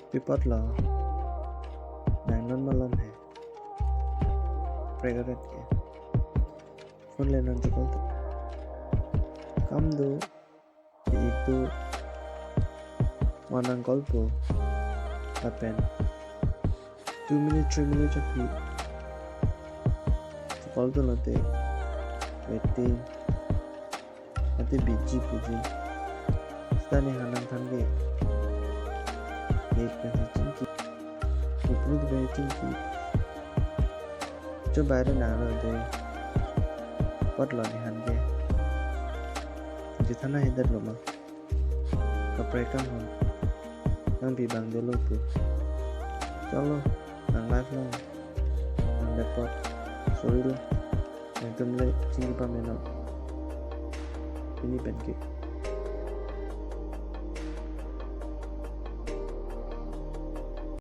Pipot lo nang non malon hai pregaret ke phone le non chukol to kam do itu manang golpo happen 2 minutes 3 minutes chakri chukol to late waiting ate biji puji stani hanang thange एक पैसे चिंकी इतनी बड़ी चिंकी जो बाहर ना रहे पट लो निहान के जितना इधर लो मां कपड़े कम हो नंग भी बांध दे लो तो चलो नंग लाइफ लो नंग डेपॉट सॉरी लो नंग तुम ले चिंकी पा में लो ini pancake